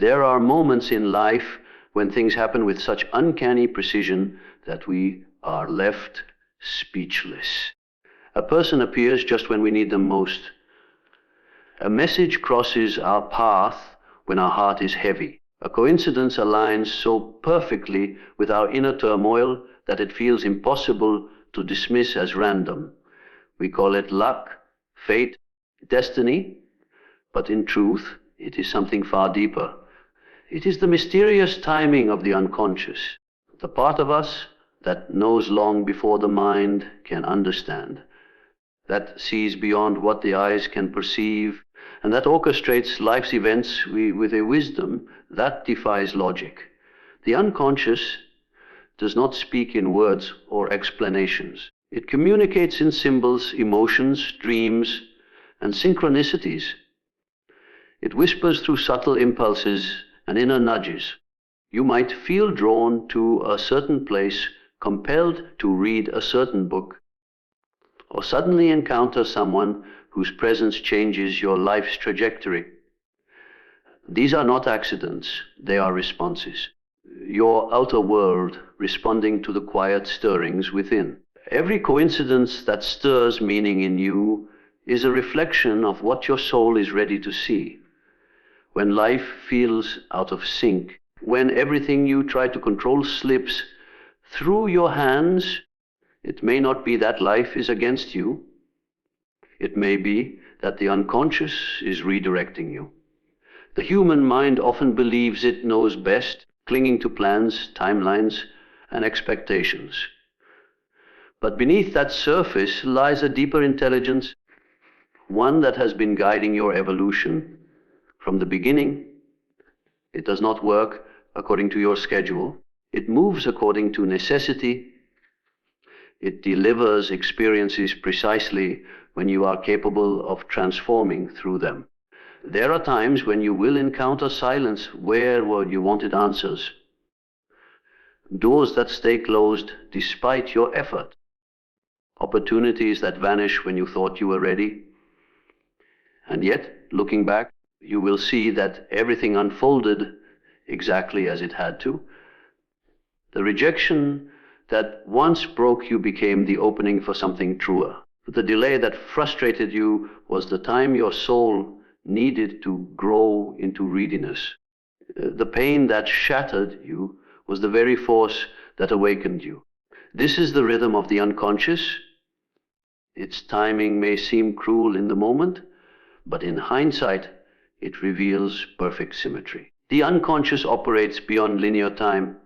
There are moments in life when things happen with such uncanny precision that we are left speechless. A person appears just when we need them most. A message crosses our path when our heart is heavy. A coincidence aligns so perfectly with our inner turmoil that it feels impossible to dismiss as random. We call it luck, fate, destiny, but in truth, it is something far deeper. It is the mysterious timing of the unconscious, the part of us that knows long before the mind can understand, that sees beyond what the eyes can perceive, and that orchestrates life's events with a wisdom that defies logic. The unconscious does not speak in words or explanations. It communicates in symbols, emotions, dreams, and synchronicities. It whispers through subtle impulses and inner nudges. You might feel drawn to a certain place, compelled to read a certain book, or suddenly encounter someone whose presence changes your life's trajectory. These are not accidents, they are responses. Your outer world responding to the quiet stirrings within. Every coincidence that stirs meaning in you is a reflection of what your soul is ready to see. When life feels out of sync, when everything you try to control slips through your hands, it may not be that life is against you. It may be that the unconscious is redirecting you. The human mind often believes it knows best, clinging to plans, timelines, and expectations. But beneath that surface lies a deeper intelligence, one that has been guiding your evolution from the beginning. It does not work according to your schedule. It moves according to necessity. It delivers experiences precisely when you are capable of transforming through them. There are times when you will encounter silence where you wanted answers. Doors that stay closed despite your effort. Opportunities that vanish when you thought you were ready. And yet, looking back, you will see that everything unfolded exactly as it had to. The rejection that once broke you became the opening for something truer. The delay that frustrated you was the time your soul needed to grow into readiness. The pain that shattered you was the very force that awakened you. This is the rhythm of the unconscious. Its timing may seem cruel in the moment, but in hindsight, it reveals perfect symmetry. The unconscious operates beyond linear time.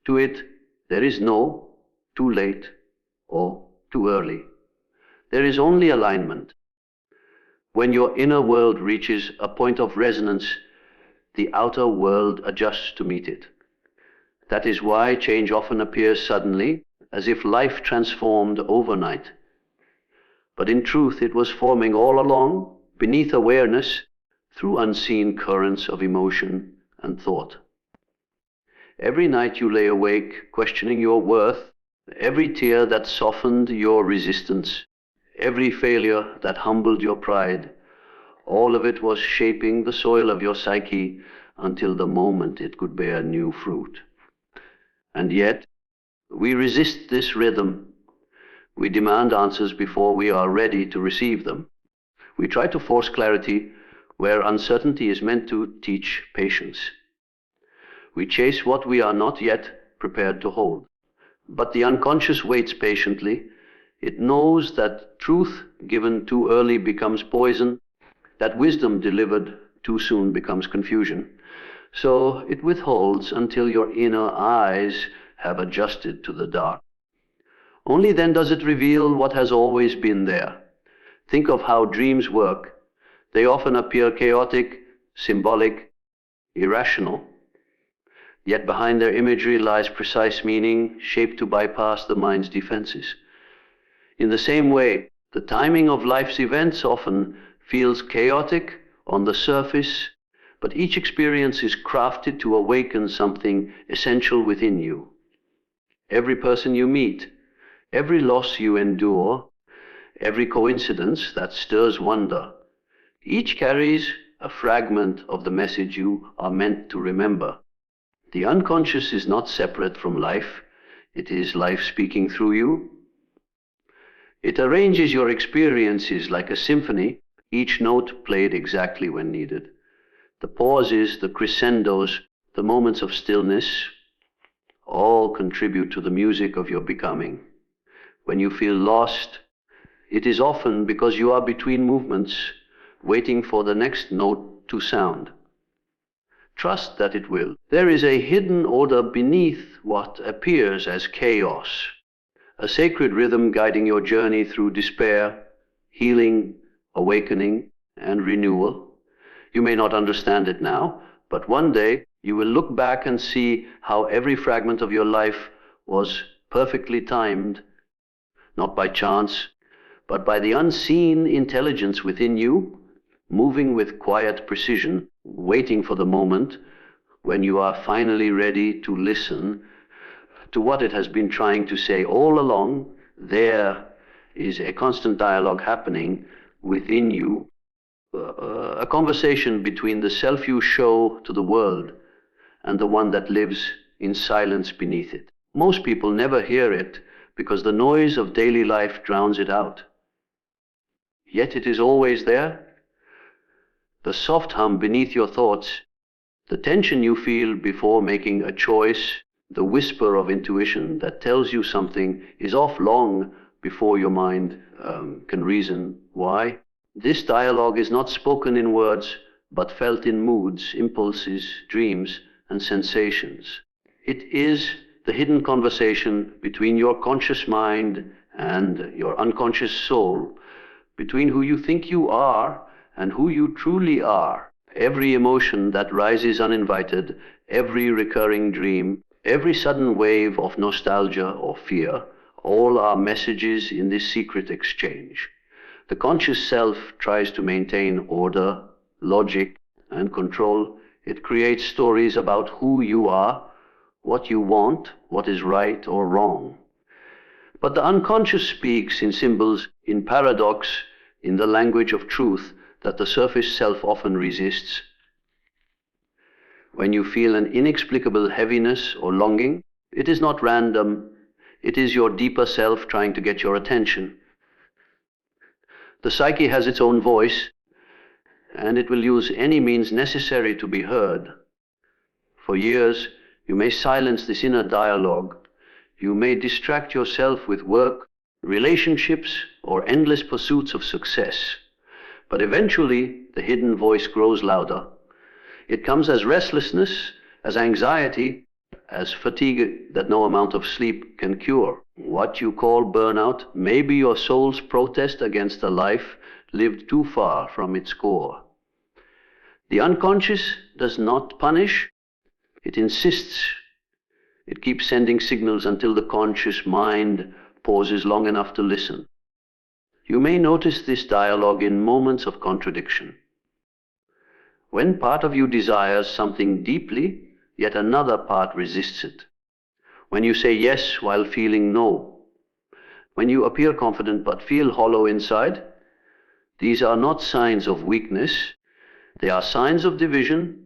To it, there is no too late or too early. There is only alignment. When your inner world reaches a point of resonance, the outer world adjusts to meet it. That is why change often appears suddenly, as if life transformed overnight. But in truth, it was forming all along, beneath awareness, through unseen currents of emotion and thought. Every night you lay awake, questioning your worth, every tear that softened your resistance, every failure that humbled your pride, all of it was shaping the soil of your psyche until the moment it could bear new fruit. And yet, we resist this rhythm. We demand answers before we are ready to receive them. We try to force clarity where uncertainty is meant to teach patience. We chase what we are not yet prepared to hold. But the unconscious waits patiently. It knows that truth given too early becomes poison, that wisdom delivered too soon becomes confusion. So it withholds until your inner eyes have adjusted to the dark. Only then does it reveal what has always been there. Think of how dreams work. They often appear chaotic, symbolic, irrational. Yet behind their imagery lies precise meaning, shaped to bypass the mind's defenses. In the same way, the timing of life's events often feels chaotic on the surface, but each experience is crafted to awaken something essential within you. Every person you meet, every loss you endure, every coincidence that stirs wonder, each carries a fragment of the message you are meant to remember. The unconscious is not separate from life. It is life speaking through you. It arranges your experiences like a symphony, each note played exactly when needed. The pauses, the crescendos, the moments of stillness, all contribute to the music of your becoming. When you feel lost, it is often because you are between movements, waiting for the next note to sound. Trust that it will. There is a hidden order beneath what appears as chaos, a sacred rhythm guiding your journey through despair, healing, awakening, and renewal. You may not understand it now, but one day you will look back and see how every fragment of your life was perfectly timed, not by chance, but by the unseen intelligence within you, moving with quiet precision, waiting for the moment when you are finally ready to listen to what it has been trying to say all along. There is a constant dialogue happening within you, a conversation between the self you show to the world and the one that lives in silence beneath it. Most people never hear it because the noise of daily life drowns it out. Yet it is always there. The soft hum beneath your thoughts, the tension you feel before making a choice, the whisper of intuition that tells you something is off long before your mind can reason why. This dialogue is not spoken in words, but felt in moods, impulses, dreams, and sensations. It is the hidden conversation between your conscious mind and your unconscious soul, between who you think you are and who you truly are. Every emotion that rises uninvited, every recurring dream, every sudden wave of nostalgia or fear, all are messages in this secret exchange. The conscious self tries to maintain order, logic, and control. It creates stories about who you are, what you want, what is right or wrong. But the unconscious speaks in symbols, in paradox, in the language of truth that the surface self often resists. When you feel an inexplicable heaviness or longing, it is not random. It is your deeper self trying to get your attention. The psyche has its own voice, and it will use any means necessary to be heard. For years, you may silence this inner dialogue. You may distract yourself with work, relationships, or endless pursuits of success. But eventually, the hidden voice grows louder. It comes as restlessness, as anxiety, as fatigue that no amount of sleep can cure. What you call burnout may be your soul's protest against a life lived too far from its core. The unconscious does not punish, it insists. It keeps sending signals until the conscious mind pauses long enough to listen. You may notice this dialogue in moments of contradiction. When part of you desires something deeply, yet another part resists it. When you say yes while feeling no. When you appear confident but feel hollow inside. These are not signs of weakness. They are signs of division.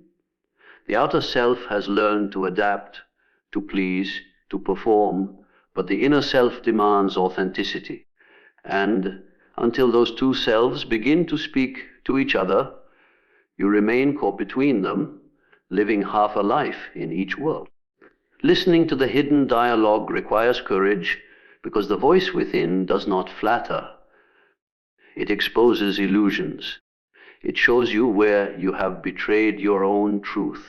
The outer self has learned to adapt, to please, to perform, but the inner self demands authenticity. And until those two selves begin to speak to each other, you remain caught between them, living half a life in each world. Listening to the hidden dialogue requires courage because the voice within does not flatter. It exposes illusions. It shows you where you have betrayed your own truth.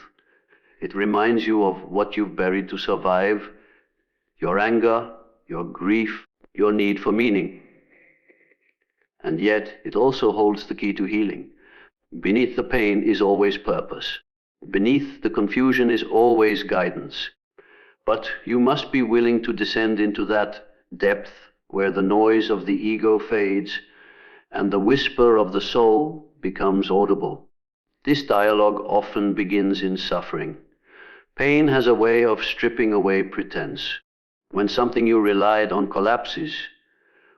It reminds you of what you've buried to survive, your anger, your grief, your need for meaning. And yet, it also holds the key to healing. Beneath the pain is always purpose. Beneath the confusion is always guidance. But you must be willing to descend into that depth where the noise of the ego fades and the whisper of the soul becomes audible. This dialogue often begins in suffering. Pain has a way of stripping away pretense. When something you relied on collapses,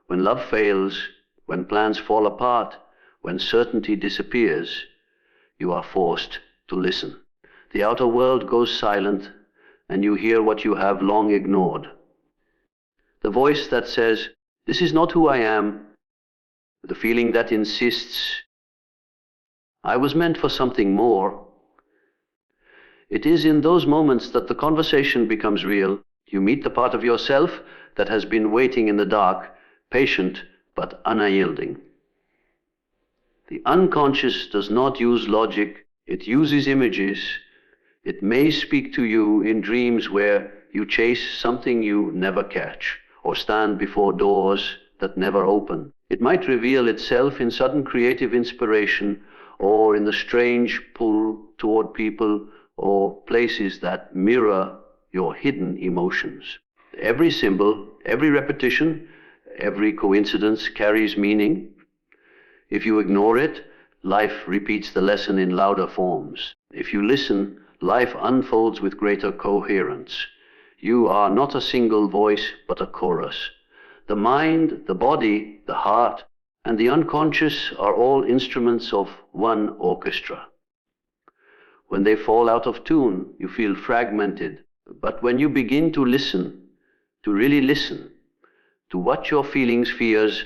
when love fails, when plans fall apart, when certainty disappears, you are forced to listen. The outer world goes silent, and you hear what you have long ignored. The voice that says, "This is not who I am," the feeling that insists, "I was meant for something more." It is in those moments that the conversation becomes real. You meet the part of yourself that has been waiting in the dark, patient but unyielding. The unconscious does not use logic, it uses images. It may speak to you in dreams where you chase something you never catch, or stand before doors that never open. It might reveal itself in sudden creative inspiration, or in the strange pull toward people or places that mirror your hidden emotions. Every symbol, every repetition, every coincidence carries meaning. If you ignore it, life repeats the lesson in louder forms. If you listen, life unfolds with greater coherence. You are not a single voice, but a chorus. The mind, the body, the heart, and the unconscious are all instruments of one orchestra. When they fall out of tune, you feel fragmented. But when you begin to listen, to really listen, to what your feelings, fears,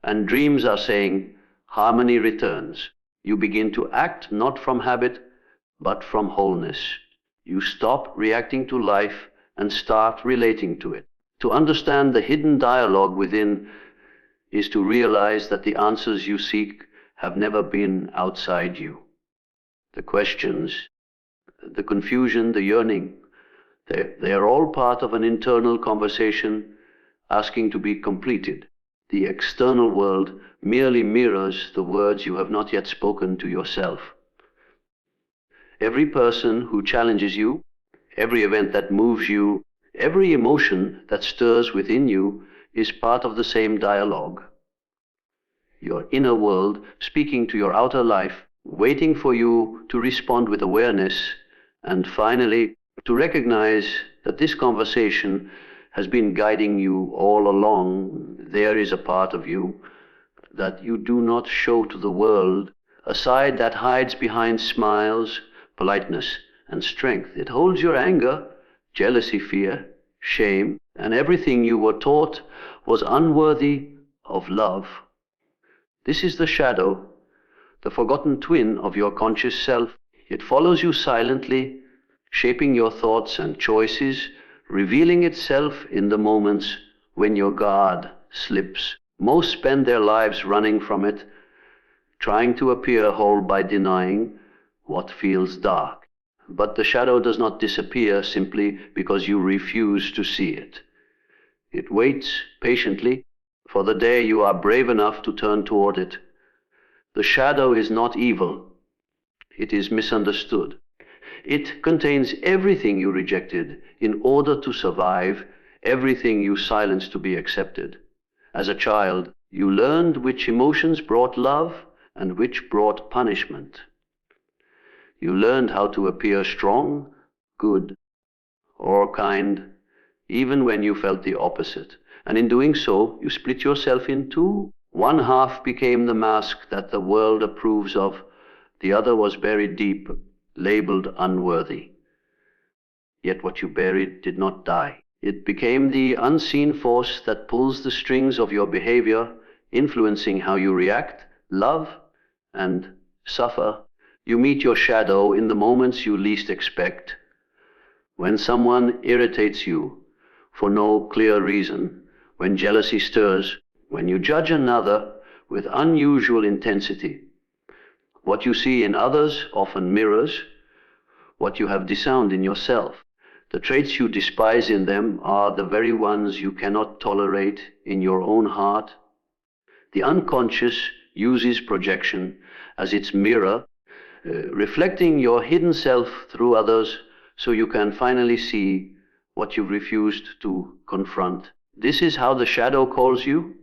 and dreams are saying, harmony returns. You begin to act not from habit, but from wholeness. You stop reacting to life and start relating to it. To understand the hidden dialogue within is to realize that the answers you seek have never been outside you. The questions, the confusion, the yearning, they are all part of an internal conversation asking to be completed. The external world merely mirrors the words you have not yet spoken to yourself. Every person who challenges you, every event that moves you, every emotion that stirs within you is part of the same dialogue. Your inner world speaking to your outer life, waiting for you to respond with awareness, and finally to recognize that this conversation has been guiding you all along. There is a part of you that you do not show to the world, a side that hides behind smiles, politeness, and strength. It holds your anger, jealousy, fear, shame, and everything you were taught was unworthy of love. This is the shadow, the forgotten twin of your conscious self. It follows you silently, shaping your thoughts and choices, revealing itself in the moments when your guard slips. Most spend their lives running from it, trying to appear whole by denying what feels dark. But the shadow does not disappear simply because you refuse to see it. It waits patiently for the day you are brave enough to turn toward it. The shadow is not evil. It is misunderstood. It contains everything you rejected in order to survive, everything you silenced to be accepted. As a child, you learned which emotions brought love and which brought punishment. You learned how to appear strong, good, or kind, even when you felt the opposite. And in doing so, you split yourself in two. One half became the mask that the world approves of. The other was buried deep, labeled unworthy. Yet what you buried did not die. It became the unseen force that pulls the strings of your behavior, influencing how you react, love, and suffer. You meet your shadow in the moments you least expect. When someone irritates you for no clear reason, when jealousy stirs, when you judge another with unusual intensity. What you see in others often mirrors what you have disowned in yourself. The traits you despise in them are the very ones you cannot tolerate in your own heart. The unconscious uses projection as its mirror, reflecting your hidden self through others so you can finally see what you've refused to confront. This is how the shadow calls you,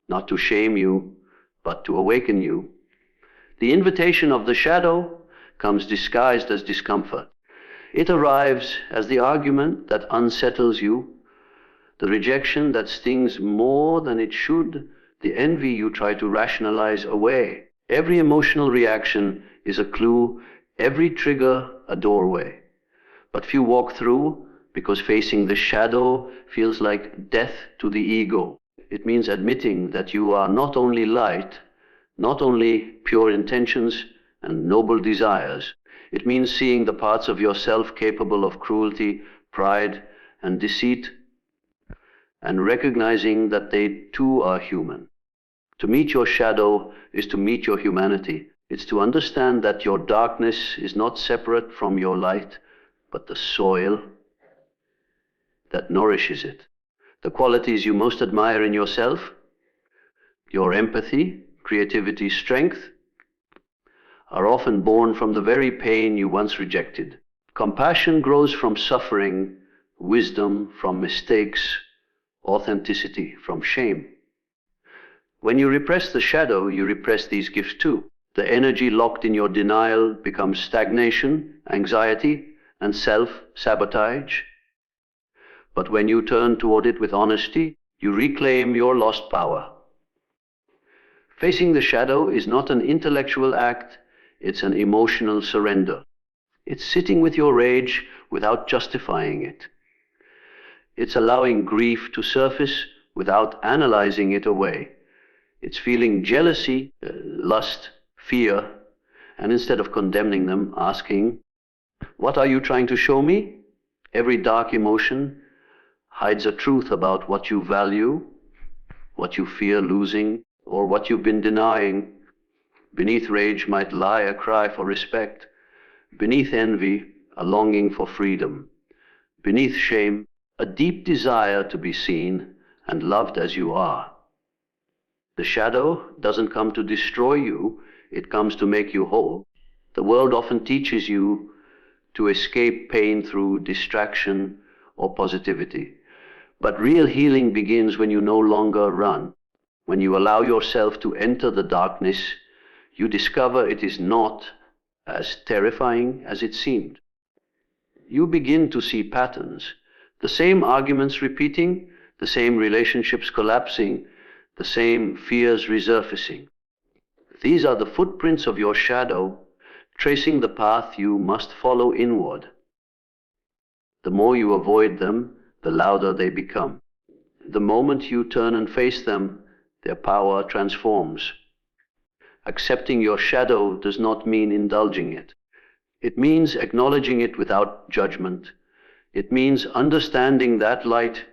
not to shame you, but to awaken you. The invitation of the shadow comes disguised as discomfort. It arrives as the argument that unsettles you, the rejection that stings more than it should, the envy you try to rationalize away. Every emotional reaction is a clue, every trigger a doorway. But few walk through because facing the shadow feels like death to the ego. It means admitting that you are not only light, not only pure intentions and noble desires. It means seeing the parts of yourself capable of cruelty, pride, and deceit, and recognizing that they too are human. To meet your shadow is to meet your humanity. It's to understand that your darkness is not separate from your light, but the soil that nourishes it. The qualities you most admire in yourself, your empathy, creativity, strength, are often born from the very pain you once rejected. Compassion grows from suffering, wisdom from mistakes, authenticity from shame. When you repress the shadow, you repress these gifts too. The energy locked in your denial becomes stagnation, anxiety, and self-sabotage. But when you turn toward it with honesty, you reclaim your lost power. Facing the shadow is not an intellectual act, it's an emotional surrender. It's sitting with your rage without justifying it. It's allowing grief to surface without analyzing it away. It's feeling jealousy, lust, fear, and instead of condemning them, asking, what are you trying to show me? Every dark emotion hides a truth about what you value, what you fear losing, or what you've been denying. Beneath rage might lie a cry for respect. Beneath envy, a longing for freedom. Beneath shame, a deep desire to be seen and loved as you are. The shadow doesn't come to destroy you, it comes to make you whole. The world often teaches you to escape pain through distraction or positivity. But real healing begins when you no longer run. When you allow yourself to enter the darkness, you discover it is not as terrifying as it seemed. You begin to see patterns, the same arguments repeating, the same relationships collapsing, the same fears resurfacing. These are the footprints of your shadow, tracing the path you must follow inward. The more you avoid them, the louder they become. The moment you turn and face them, their power transforms. Accepting your shadow does not mean indulging it. It means acknowledging it without judgment. It means understanding that light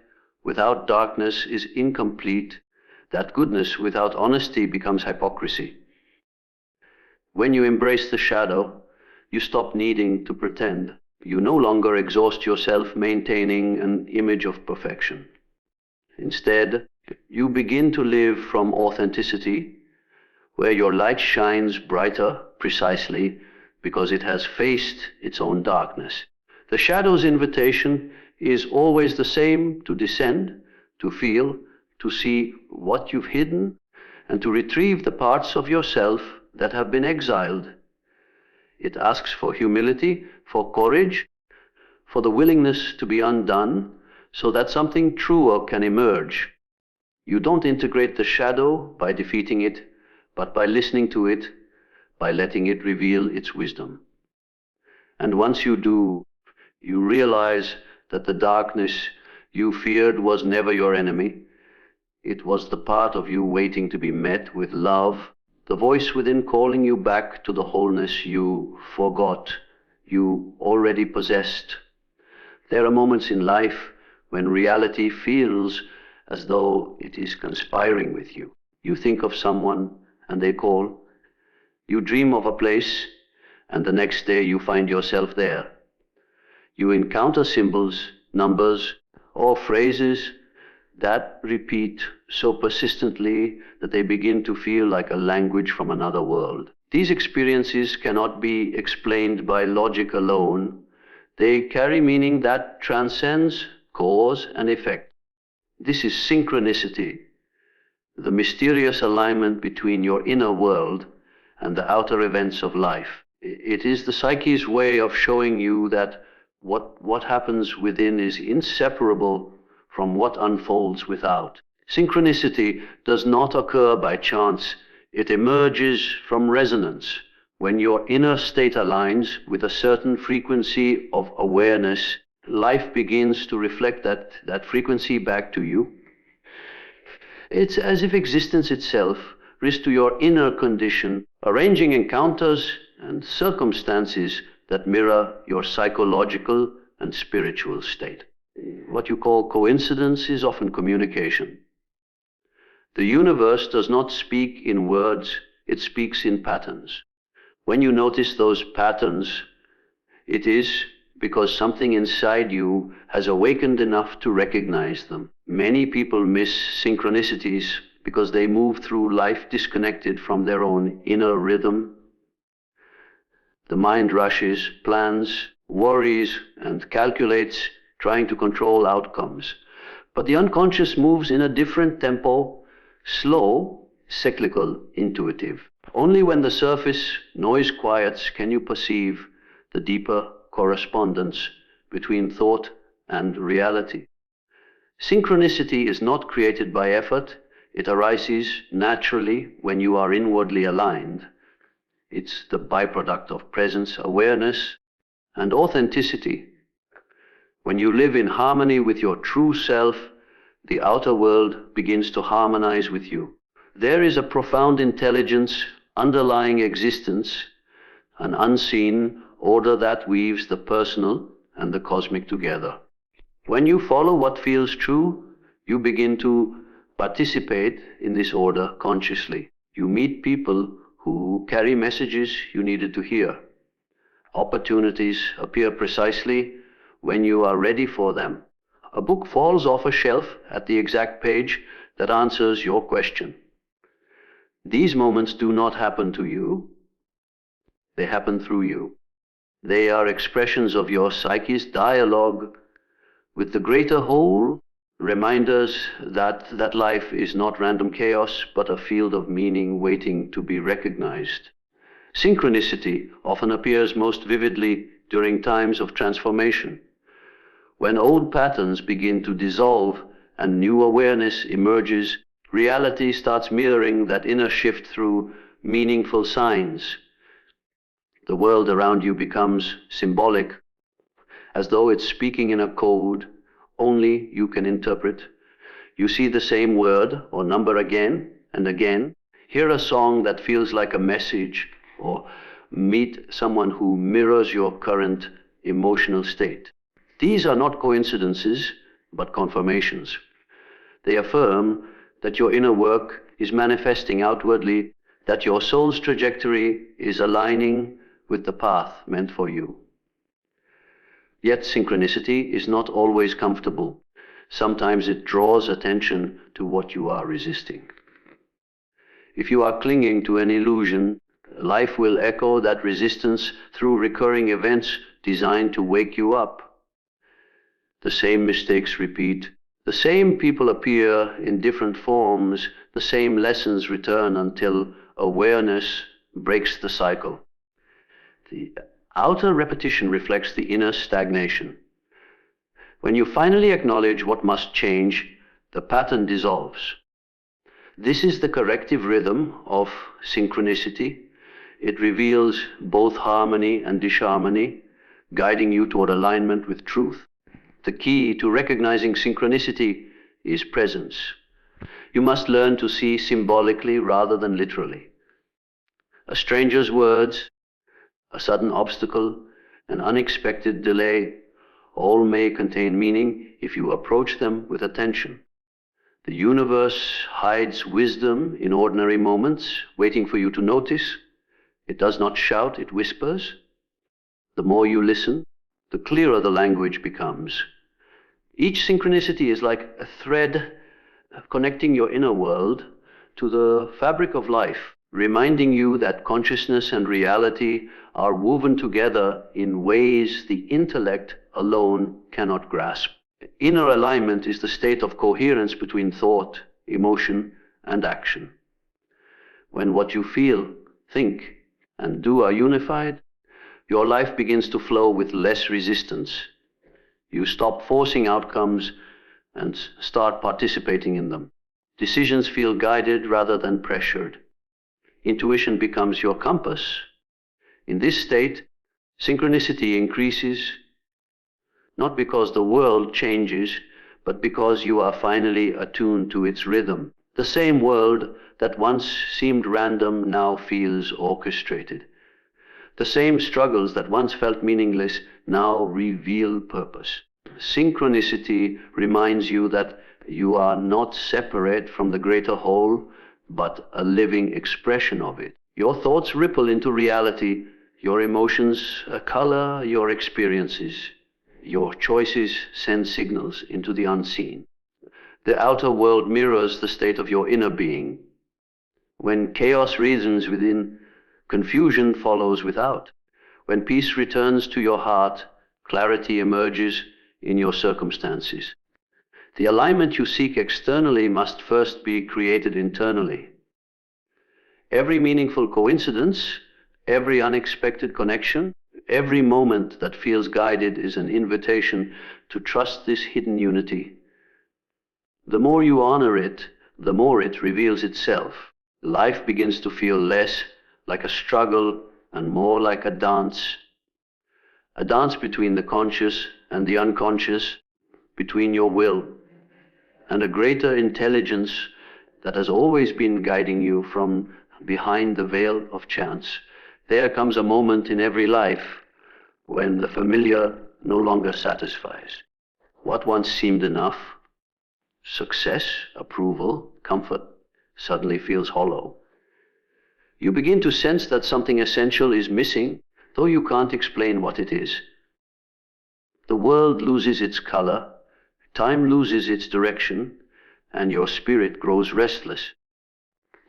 without darkness is incomplete, that goodness without honesty becomes hypocrisy. When you embrace the shadow, you stop needing to pretend. You no longer exhaust yourself maintaining an image of perfection. Instead, you begin to live from authenticity, where your light shines brighter precisely because it has faced its own darkness. The shadow's invitation is always the same: to descend, to feel, to see what you've hidden, and to retrieve the parts of yourself that have been exiled. It asks for humility, for courage, for the willingness to be undone, so that something truer can emerge. You don't integrate the shadow by defeating it, but by listening to it, by letting it reveal its wisdom. And once you do, you realize that the darkness you feared was never your enemy. It was the part of you waiting to be met with love, the voice within calling you back to the wholeness you forgot you already possessed. There are moments in life when reality feels as though it is conspiring with you. You think of someone and they call. You dream of a place and the next day you find yourself there. You encounter symbols, numbers, or phrases that repeat so persistently that they begin to feel like a language from another world. These experiences cannot be explained by logic alone. They carry meaning that transcends cause and effect. This is synchronicity, the mysterious alignment between your inner world and the outer events of life. It is the psyche's way of showing you that what happens within is inseparable from what unfolds without. Synchronicity does not occur by chance. It emerges from resonance, When your inner state aligns with a certain frequency of awareness, life begins to reflect that frequency back to you. It's as if existence itself is to your inner condition, arranging encounters and circumstances that mirror your psychological and spiritual state. What you call coincidence is often communication. The universe does not speak in words, it speaks in patterns. When you notice those patterns, it is because something inside you has awakened enough to recognize them. Many people miss synchronicities because they move through life disconnected from their own inner rhythm. The mind rushes, plans, worries, and calculates, trying to control outcomes. But the unconscious moves in a different tempo, slow, cyclical, intuitive. Only when the surface noise quiets can you perceive the deeper correspondence between thought and reality. Synchronicity is not created by effort. It arises naturally when you are inwardly aligned. It's the byproduct of presence, awareness, and authenticity. When you live in harmony with your true self, the outer world begins to harmonize with you. There is a profound intelligence underlying existence, an unseen order that weaves the personal and the cosmic together. When you follow what feels true, you begin to participate in this order consciously. You meet people who carry messages you needed to hear. Opportunities appear precisely when you are ready for them. A book falls off a shelf at the exact page that answers your question. These moments do not happen to you, they happen through you. They are expressions of your psyche's dialogue with the greater whole, reminders that life is not random chaos, but a field of meaning waiting to be recognized. Synchronicity often appears most vividly during times of transformation. When old patterns begin to dissolve and new awareness emerges, reality starts mirroring that inner shift through meaningful signs. The world around you becomes symbolic, as though it's speaking in a code only you can interpret. You see the same word or number again and again, hear a song that feels like a message, or meet someone who mirrors your current emotional state. These are not coincidences, but confirmations. They affirm that your inner work is manifesting outwardly, that your soul's trajectory is aligning with the path meant for you. Yet synchronicity is not always comfortable. Sometimes it draws attention to what you are resisting. If you are clinging to an illusion, life will echo that resistance through recurring events designed to wake you up. The same mistakes repeat. The same people appear in different forms. The same lessons return until awareness breaks the cycle. The outer repetition reflects the inner stagnation. When you finally acknowledge what must change, the pattern dissolves. This is the corrective rhythm of synchronicity. It reveals both harmony and disharmony, guiding you toward alignment with truth. The key to recognizing synchronicity is presence. You must learn to see symbolically rather than literally. A stranger's words, a sudden obstacle, an unexpected delay, all may contain meaning if you approach them with attention. The universe hides wisdom in ordinary moments, waiting for you to notice. It does not shout, it whispers. The more you listen, the clearer the language becomes. Each synchronicity is like a thread connecting your inner world to the fabric of life, reminding you that consciousness and reality are woven together in ways the intellect alone cannot grasp. Inner alignment is the state of coherence between thought, emotion, and action. When what you feel, think, and do are unified, your life begins to flow with less resistance. You stop forcing outcomes and start participating in them. Decisions feel guided rather than pressured. Intuition becomes your compass. In this state, synchronicity increases, not because the world changes, but because you are finally attuned to its rhythm. The same world that once seemed random now feels orchestrated. The same struggles that once felt meaningless now reveal purpose. Synchronicity reminds you that you are not separate from the greater whole, but a living expression of it. Your thoughts ripple into reality, your emotions color your experiences, your choices send signals into the unseen. The outer world mirrors the state of your inner being. When chaos reasons within, confusion follows without. When peace returns to your heart, clarity emerges in your circumstances. The alignment you seek externally must first be created internally. Every meaningful coincidence, every unexpected connection, every moment that feels guided is an invitation to trust this hidden unity. The more you honor it, the more it reveals itself. Life begins to feel less like a struggle and more like a dance between the conscious and the unconscious, between your will and a greater intelligence that has always been guiding you from behind the veil of chance. There comes a moment in every life when the familiar no longer satisfies. What once seemed enough, success, approval, comfort, suddenly feels hollow. You begin to sense that something essential is missing, though you can't explain what it is. The world loses its color, time loses its direction, and your spirit grows restless.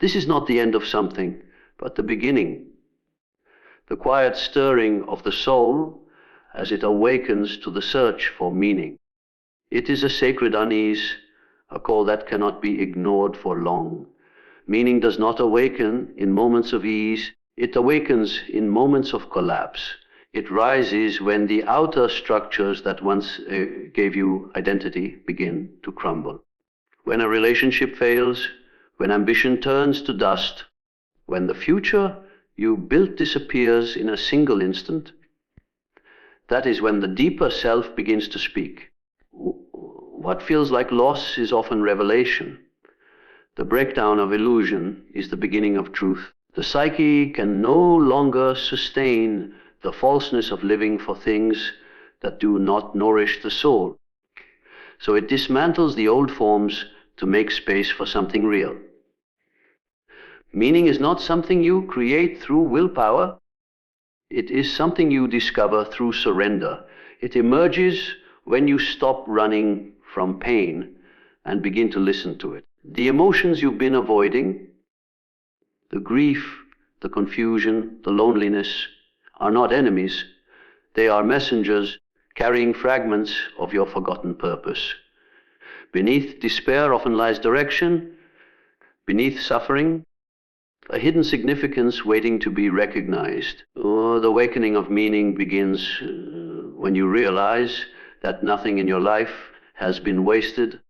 This is not the end of something, but the beginning. The quiet stirring of the soul as it awakens to the search for meaning. It is a sacred unease, a call that cannot be ignored for long. Meaning does not awaken in moments of ease, it awakens in moments of collapse. It rises when the outer structures that once gave you identity begin to crumble. When a relationship fails, when ambition turns to dust, when the future you built disappears in a single instant, that is when the deeper self begins to speak. What feels like loss is often revelation. The breakdown of illusion is the beginning of truth. The psyche can no longer sustain the falseness of living for things that do not nourish the soul. So it dismantles the old forms to make space for something real. Meaning is not something you create through willpower. It is something you discover through surrender. It emerges when you stop running from pain and begin to listen to it. The emotions you've been avoiding, the grief, the confusion, the loneliness, are not enemies. They are messengers carrying fragments of your forgotten purpose. Beneath despair often lies direction. Beneath suffering, a hidden significance waiting to be recognized. The awakening of meaning begins when you realize that nothing in your life has been wasted,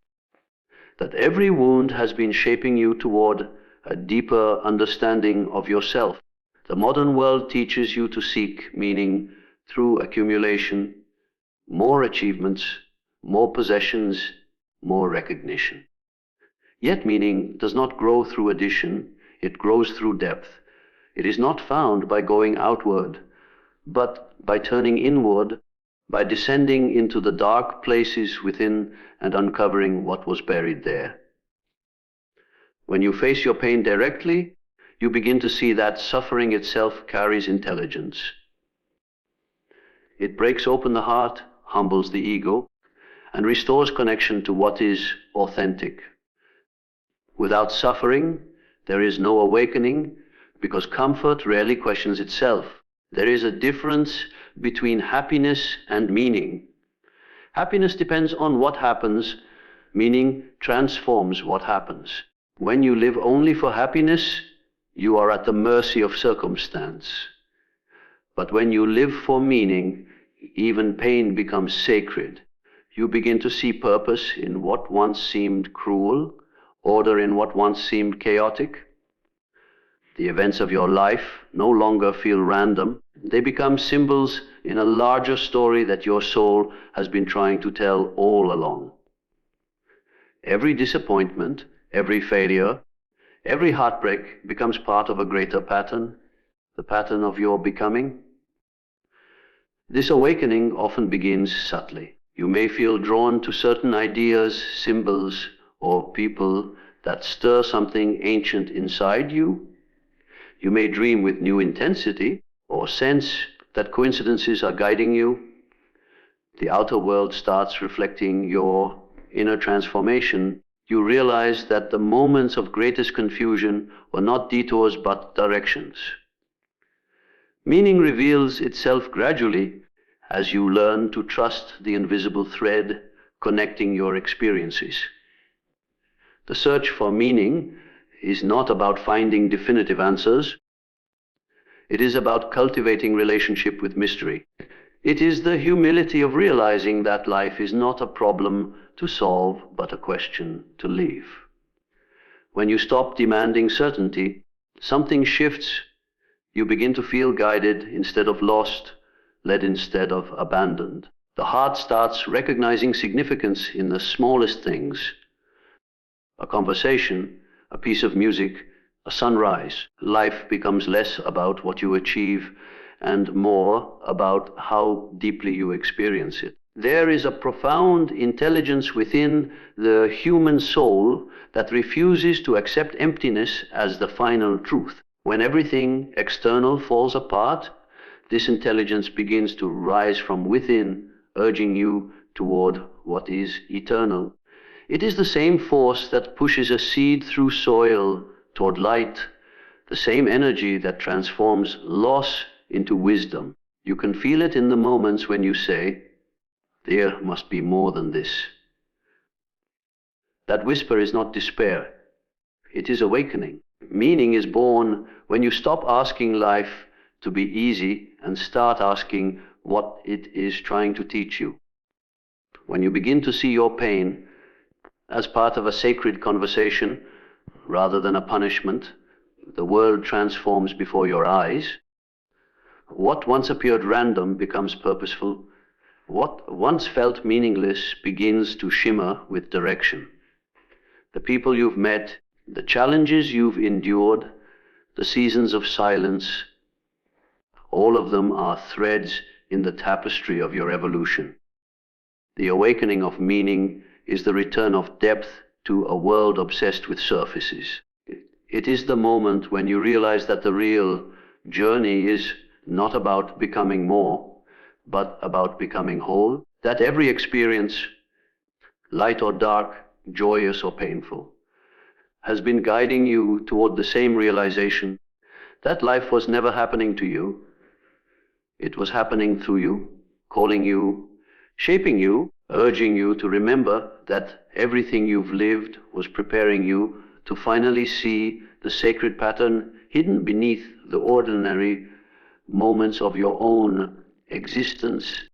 that every wound has been shaping you toward a deeper understanding of yourself. The modern world teaches you to seek meaning through accumulation, more achievements, more possessions, more recognition. Yet meaning does not grow through addition, it grows through depth. It is not found by going outward, but by turning inward, by descending into the dark places within and uncovering what was buried there. When you face your pain directly, you begin to see that suffering itself carries intelligence. It breaks open the heart, humbles the ego, and restores connection to what is authentic. Without suffering, there is no awakening, because comfort rarely questions itself. There is a difference between happiness and meaning. Happiness depends on what happens, meaning transforms what happens. When you live only for happiness, you are at the mercy of circumstance. But when you live for meaning, even pain becomes sacred. You begin to see purpose in what once seemed cruel, order in what once seemed chaotic. The events of your life no longer feel random. They become symbols in a larger story that your soul has been trying to tell all along. Every disappointment, every failure, every heartbreak becomes part of a greater pattern, the pattern of your becoming. This awakening often begins subtly. You may feel drawn to certain ideas, symbols, or people that stir something ancient inside you. You may dream with new intensity or sense that coincidences are guiding you. The outer world starts reflecting your inner transformation. You realize that the moments of greatest confusion were not detours but directions. Meaning reveals itself gradually as you learn to trust the invisible thread connecting your experiences. The search for meaning is not about finding definitive answers. It is about cultivating relationship with mystery. It is the humility of realizing that life is not a problem to solve, but a question to live. When you stop demanding certainty, something shifts. You begin to feel guided instead of lost, led instead of abandoned. The heart starts recognizing significance in the smallest things. A conversation, a piece of music, a sunrise. Life becomes less about what you achieve and more about how deeply you experience it. There is a profound intelligence within the human soul that refuses to accept emptiness as the final truth. When everything external falls apart, this intelligence begins to rise from within, urging you toward what is eternal. It is the same force that pushes a seed through soil toward light, the same energy that transforms loss into wisdom. You can feel it in the moments when you say, "There must be more than this." That whisper is not despair, it is awakening. Meaning is born when you stop asking life to be easy and start asking what it is trying to teach you. When you begin to see your pain as part of a sacred conversation rather than a punishment, the world transforms before your eyes. What once appeared random becomes purposeful. What once felt meaningless begins to shimmer with direction. The people you've met, the challenges you've endured, the seasons of silence, all of them are threads in the tapestry of your evolution. The awakening of meaning is the return of depth to a world obsessed with surfaces. It is the moment when you realize that the real journey is not about becoming more, but about becoming whole. That every experience, light or dark, joyous or painful, has been guiding you toward the same realization that life was never happening to you. It was happening through you, calling you, shaping you, urging you to remember that everything you've lived was preparing you to finally see the sacred pattern hidden beneath the ordinary moments of your own existence.